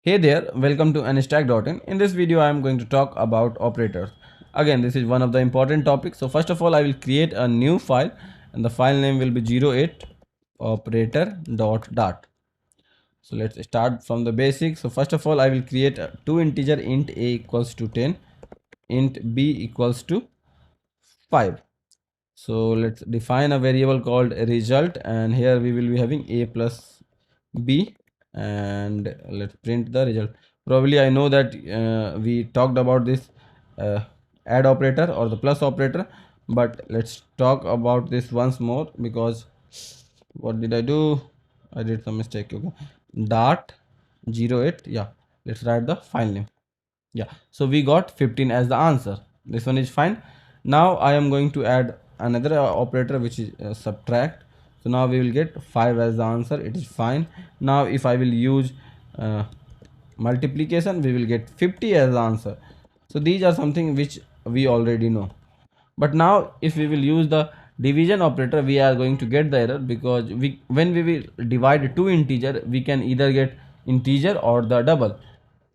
Hey there, welcome to Anstack.in. In this video, I am going to talk about operators. Again, this is one of the important topics. So first of all, I will create a new file and the file name will be 08 operator.dart. So let's start from the basics. So first of all, I will create two integer int a equals to 10, int b equals to 5. So let's define a variable called result, and here we will be having a plus b, and let's print the result. Probably I know that we talked about this uh, add operator or the plus operator, but let's talk about this once more, because what did I do? I did some mistake. Okay, dot 08. Yeah, let's write the file name. Yeah, so we got 15 as the answer. This one is fine. Now I am going to add another operator, which is subtract. So now we will get 5 as the answer. It is fine. Now if I will use uh, multiplication, we will get 50 as the answer. So these are something which we already know. But now if we will use the division operator, we are going to get the error, because when we will divide two integer, we can either get integer or the double.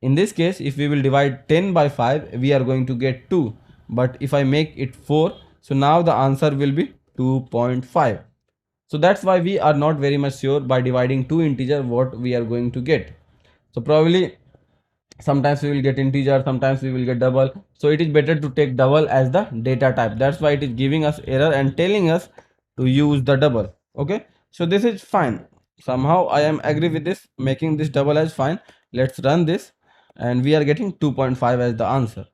In this case, if we will divide 10 by 5, we are going to get 2. But if I make it 4, so now the answer will be 2.5. So that's why we are not very much sure by dividing two integer what we are going to get. So probably sometimes we will get integer, sometimes we will get double. So it is better to take double as the data type. That's why it is giving us error and telling us to use the double. Okay, so this is fine. Somehow I am agree with this, making this double as fine. Let's run this, and we are getting 2.5 as the answer.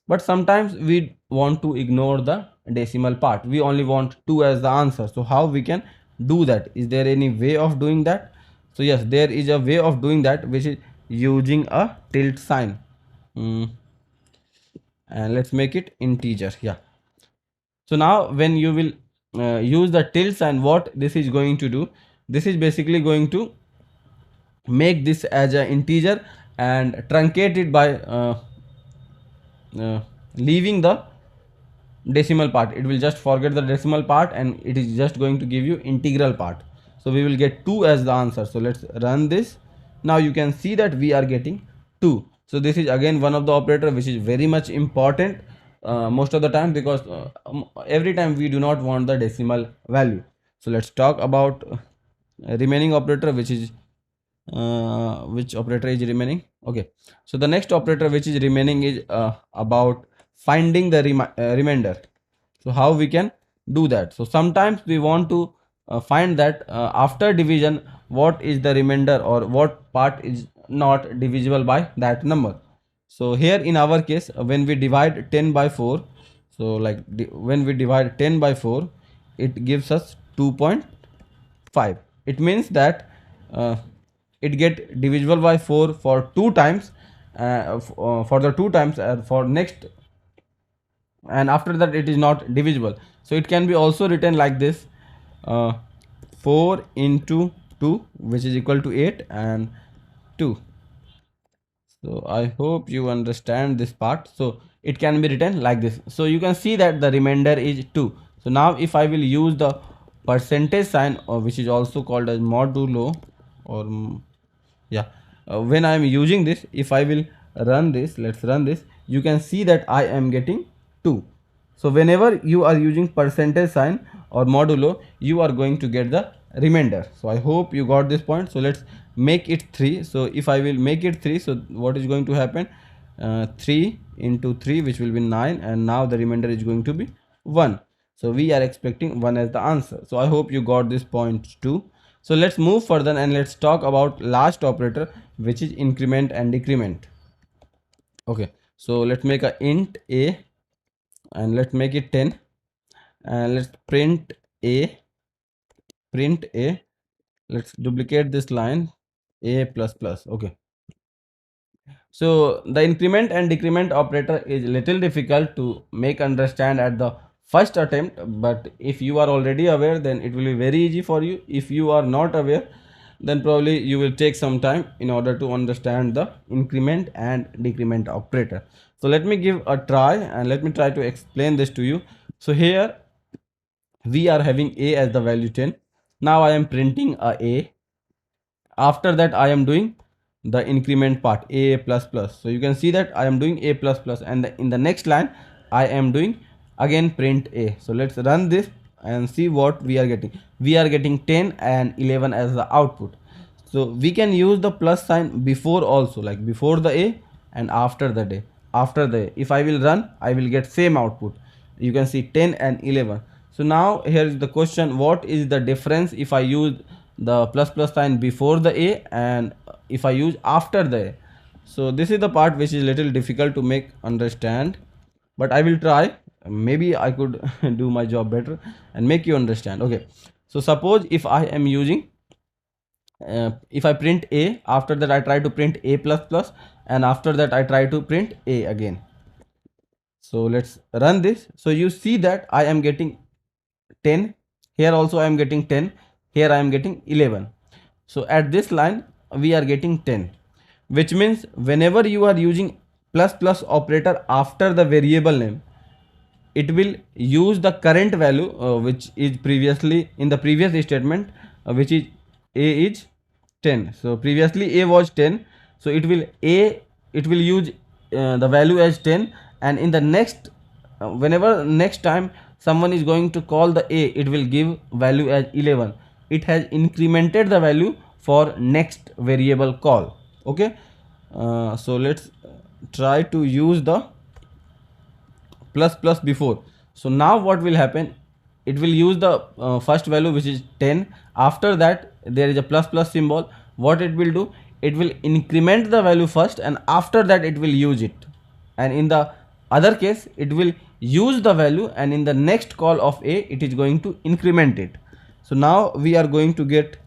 But sometimes we want to ignore the decimal part, we only want 2 as the answer. So how we can do that? Is there any way of doing that? So yes, there is a way of doing that, which is using a tilt sign. And let's make it integer. Yeah, so now when you will use the tilt sign, what this is going to do, this is basically going to make this as an integer and truncate it by leaving the decimal part. It will just forget the decimal part, and it is just going to give you integral part. So we will get 2 as the answer. So let's run this. Now you can see that we are getting 2. So this is again one of the operator which is very much important most of the time, because every time we do not want the decimal value. So let's talk about remaining operator, which operator is remaining. Okay, so the next operator which is remaining is about finding the remainder. So how we can do that? So sometimes we want to find that after division, what is the remainder, or what part is not divisible by that number. So here in our case, when we divide 10 by 4, so like when we divide 10 by 4, it gives us 2.5. It means that it get divisible by 4 for two times, for the two times, for next, and after that it is not divisible. So it can be also written like this, uh, 4 into 2, which is equal to 8, and 2. So I hope you understand this part. So it can be written like this. So you can see that the remainder is 2. So now if I will use the percentage sign, or which is also called as modulo, or yeah, when I am using this, if I will run this, let's run this, you can see that I am getting 2. So whenever you are using percentage sign or modulo, you are going to get the remainder. So I hope you got this point. So let's make it 3. So if I will make it 3, so what is going to happen? 3 into 3, which will be 9, and now the remainder is going to be 1. So we are expecting 1 as the answer. So I hope you got this point too. So let's move further and let's talk about last operator, which is increment and decrement. Okay, so let's make a int a, and let's make it 10, and let's print a. Let's duplicate this line, a plus plus. Okay, so the increment and decrement operator is little difficult to make understand at the first attempt, but if you are already aware, then it will be very easy for you. If you are not aware, then probably you will take some time in order to understand the increment and decrement operator. So let me give a try, and let me try to explain this to you. So here we are having a as the value 10. Now I am printing a. After that I am doing the increment part, a plus plus. So you can see that I am doing a plus plus, and in the next line I am doing again print a. So let's run this and see what we are getting. We are getting 10 and 11 as the output. So we can use the plus sign before also, like before the a and after the day. After the a, if I will run, I will get same output. You can see 10 and 11. So now here is the question, what is the difference if I use the plus plus sign before the a and if I use after the a? So this is the part which is little difficult to make understand, but I will try. Maybe I could do my job better and make you understand. Okay, so suppose if I am using if I print a, after that I try to print a plus plus, and after that I try to print a again. So let's run this. So you see that I am getting 10, here also I am getting 10, here I am getting 11. So at this line we are getting 10, which means whenever you are using plus plus operator after the variable name, it will use the current value which is previously in the previous statement, which is a is 10. So previously a was 10, so it will use the value as 10, and in the next whenever next time someone is going to call the a, it will give value as 11. It has incremented the value for next variable call. Okay, so let's try to use the plus plus before. So now what will happen, it will use the first value which is 10. After that there is a plus plus symbol. What it will do, it will increment the value first, and after that it will use it. And in the other case it will use the value, and in the next call of a it is going to increment it. So now we are going to get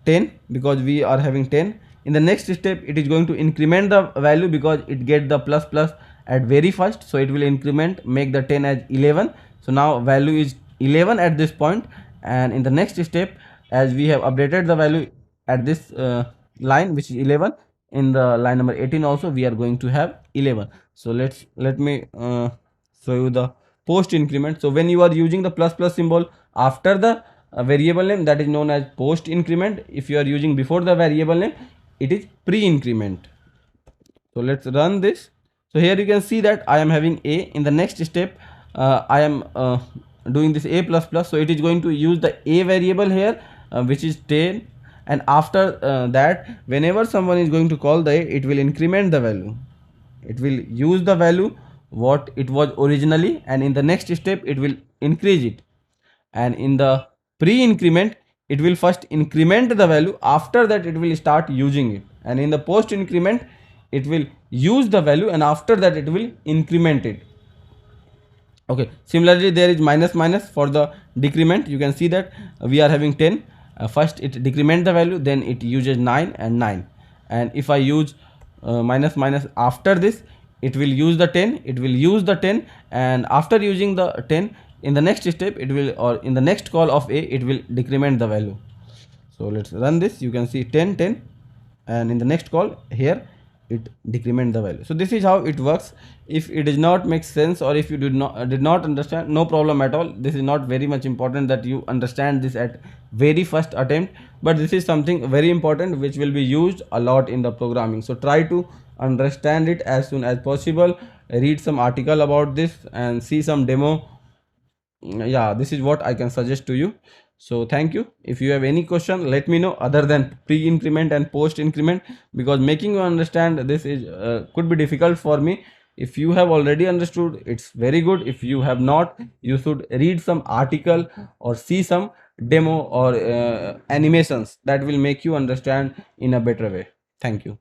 10 because we are having 10. In the next step it is going to increment the value because it get the plus plus at very first, so it will increment, make the 10 as 11. So now value is 11 at this point, and in the next step, as we have updated the value at this line which is 11, in the line number 18 also we are going to have 11. So let me show you the post increment. So when you are using the plus plus symbol after the variable name, that is known as post increment. If you are using before the variable name, it is pre increment. So let's run this. So here you can see that I am having a. In the next step I am doing this a plus plus, so it is going to use the a variable here which is 10, and after that whenever someone is going to call the a, it will increment the value. It will use the value what it was originally, and in the next step it will increase it. And in the pre-increment it will first increment the value, after that it will start using it, and in the post increment it will use the value, and after that it will increment it. Okay, similarly there is minus minus for the decrement. You can see that we are having 10, first it decrement the value, then it uses 9 and 9, and if I use minus minus after this, it will use the 10, it will use the 10, and after using the 10, in the next step it will, or in the next call of a, it will decrement the value. So let's run this. You can see 10 10, and in the next call here it decrement the value. So this is how it works. If it does not make sense, or if you did not understand, no problem at all. This is not very much important that you understand this at very first attempt, but this is something very important which will be used a lot in the programming. So try to understand it as soon as possible. Read some article about this and see some demo. Yeah, this is what I can suggest to you. So thank you. If you have any question, let me know, other than pre-increment and post-increment, because making you understand this is could be difficult for me. If you have already understood, it's very good. If you have not, you should read some article or see some demo or animations that will make you understand in a better way. Thank you.